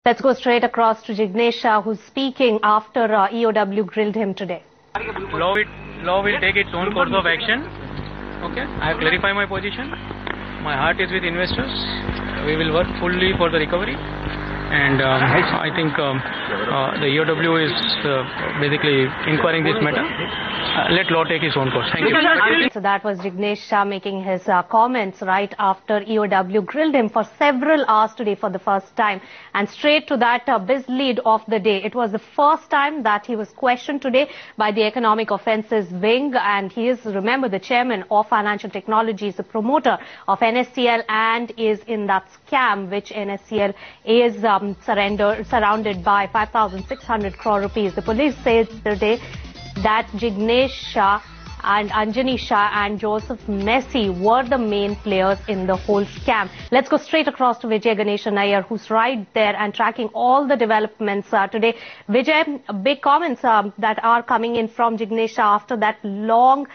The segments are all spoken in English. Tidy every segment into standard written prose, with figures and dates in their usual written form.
Let's go straight across to Jignesh Shah, who's speaking after EOW grilled him today. Law will take its own course of action. Okay, I have clarified my position. My heart is with investors. We will work fully for the recovery. And I think the EOW is basically inquiring this matter. Let law take its own course. Thank you. So that was Jignesh Shah making his comments right after EOW grilled him for several hours today for the first time. And straight to that biz lead of the day. It was the first time that he was questioned today by the Economic Offences Wing. And he is, remember, the chairman of Financial Technologies, the promoter of NSCL, and is in that scam which NSCL is surrounded by 5,600 crore rupees. The police said today that Jignesh Shah and Anjani Shah and Joseph Messi were the main players in the whole scam. Let's go straight across to Vijay Ganeshan Iyer, who's right there and tracking all the developments today. Vijay, big comments that are coming in from Jignesh Shah after that long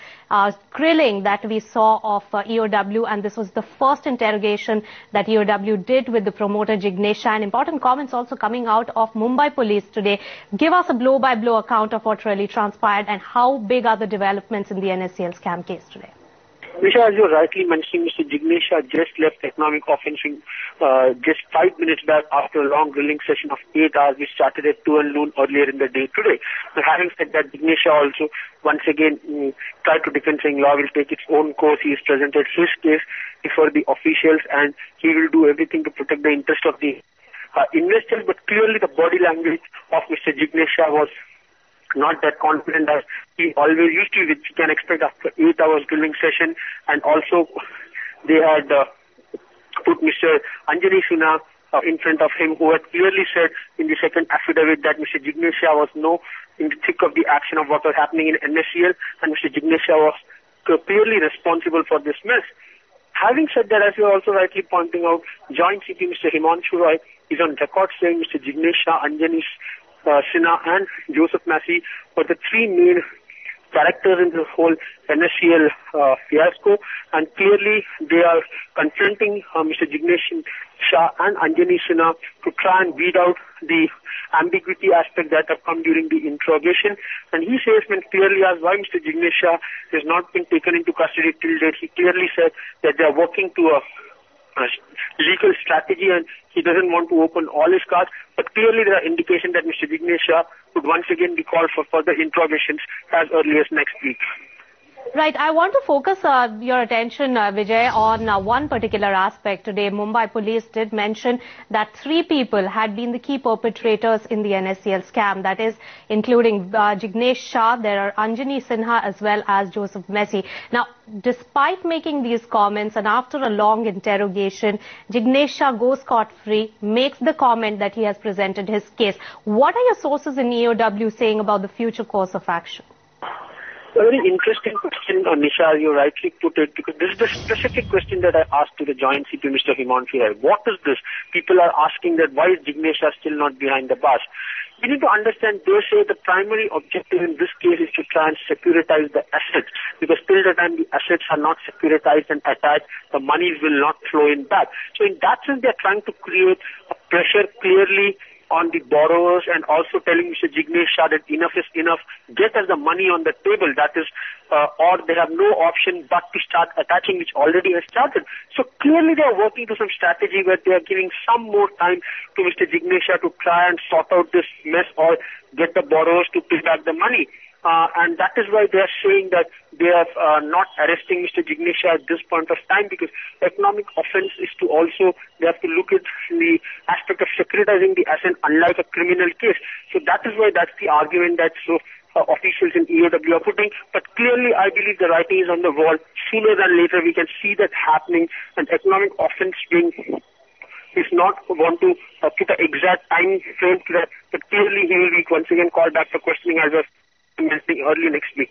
grilling that we saw of EOW, and this was the first interrogation that EOW did with the promoter Jignesh Shah, and important comments also coming out of Mumbai police today. Give us a blow-by-blow account of what really transpired and how big are the developments in the NSCL scam case today. Nisha, as you rightly mentioned, Mr. Jignesh Shah just left Economic Offences just 5 minutes back after a long grilling session of 8 hours, which started at 12 noon earlier in the day today. But having said that, Jignesh Shah also once again tried to defend, saying law will take its own course. He has presented his case before the officials and he will do everything to protect the interest of the investors. But clearly the body language of Mr. Jignesh Shah was not that confident as he always used to, which you can expect after 8 hours grilling session. And also they had put Mr. Anjani Sinha in front of him, who had clearly said in the second affidavit that Mr. Jignesh Shah was in the thick of the action of what was happening in NSCL, and Mr. Jignesh Shah was clearly responsible for this mess. Having said that, as you are also rightly pointing out, Joint CP Mr. Himanshu Roy is on record saying Mr. Jignesh Shah, Anjani Sinha and Joseph Messi were the three main characters in the whole NSCL fiasco, and clearly they are confronting Mr. Jignesh Shah and Anjani Sinha to try and weed out the ambiguity aspect that have come during the interrogation. And he says, when clearly asked why Mr. Jignesh Shah has not been taken into custody till date, he clearly said that they are working to a legal strategy and he doesn't want to open all his cards. But clearly there are indications that Mr. Jignesh Shah would once again be called for further interrogations as early as next week. Right. I want to focus your attention, Vijay, on one particular aspect. Today, Mumbai police did mention that 3 people had been the key perpetrators in the NSCL scam. That is, including Jignesh Shah, there are Anjani Sinha as well as Joseph Messi. Now, despite making these comments and after a long interrogation, Jignesh Shah goes scot-free, makes the comment that he has presented his case. What are your sources in EOW saying about the future course of action? A very interesting question, Nisha, you rightly put it, because this is the specific question that I asked to the Joint CP, Mr. Himanshu Roy. What is this? People are asking that why is Jignesh Shah still not behind the bars? You need to understand, they say the primary objective in this case is to try and securitize the assets, because till the time the assets are not securitized and attached, the monies will not flow in back. So in that sense, they are trying to create a pressure clearly on the borrowers and also telling Mr. Jignesh Shah that enough is enough, get us the money on the table, that is, or they have no option but to start attaching, which already has started. So clearly they are working to some strategy where they are giving some more time to Mr. Jignesh Shah to try and sort out this mess or get the borrowers to pay back the money. And that is why they are saying that they are not arresting Mr. Jignesh Shah at this point of time, because economic offense is to also, they have to look at the aspect of securitizing the asset unlike a criminal case. So that is why that's the argument that officials in EOW are putting. But clearly I believe the writing is on the wall. Sooner than later we can see that happening, and economic offense being is not want to put an exact time frame to that, but clearly he will be once again called back for questioning as of early next week.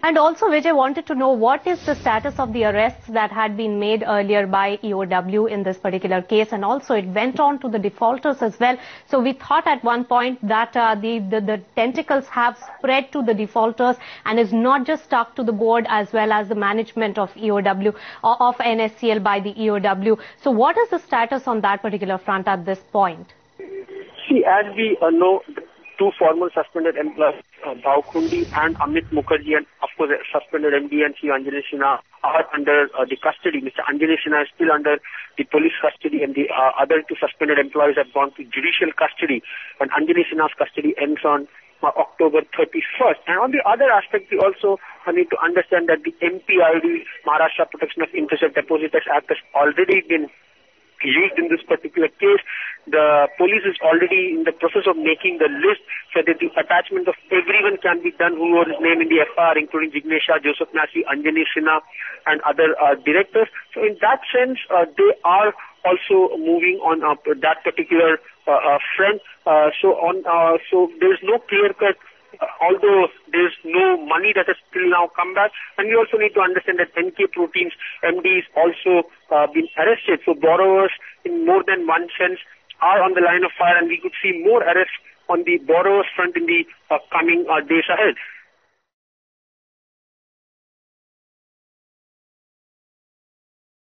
And also, Vijay, wanted to know what is the status of the arrests that had been made earlier by EOW in this particular case, and also it went on to the defaulters as well. So we thought at one point that the tentacles have spread to the defaulters and is not just stuck to the board as well as the management of EOW of NSCL by the EOW. So what is the status on that particular front at this point? See, as we know, the two former suspended employees, Bhav Khundi and Amit Mukherjee, and of course suspended MD and CEO Anjali Sinha are under the custody. Mr. Anjali Sinha is still under the police custody, and the other two suspended employees have gone to judicial custody, and Anjali Sinha's custody ends on October 31st. And on the other aspect, we also need to understand that the MPID, Maharashtra Protection of Interest of Depositors Act, has already been used in this particular case. The police is already in the process of making the list so that the attachment of everyone can be done who was named in the FIR, including Jignesh Shah, Joseph Massey, Anjali Sinha, and other directors. So in that sense, they are also moving on that particular front. So there is no clear-cut, although there is no money that has till now come back. And we also need to understand that NK Proteins MD is also been arrested. So borrowers in more than one sense are on the line of fire, and we could see more arrests on the borrowers front in the coming days ahead.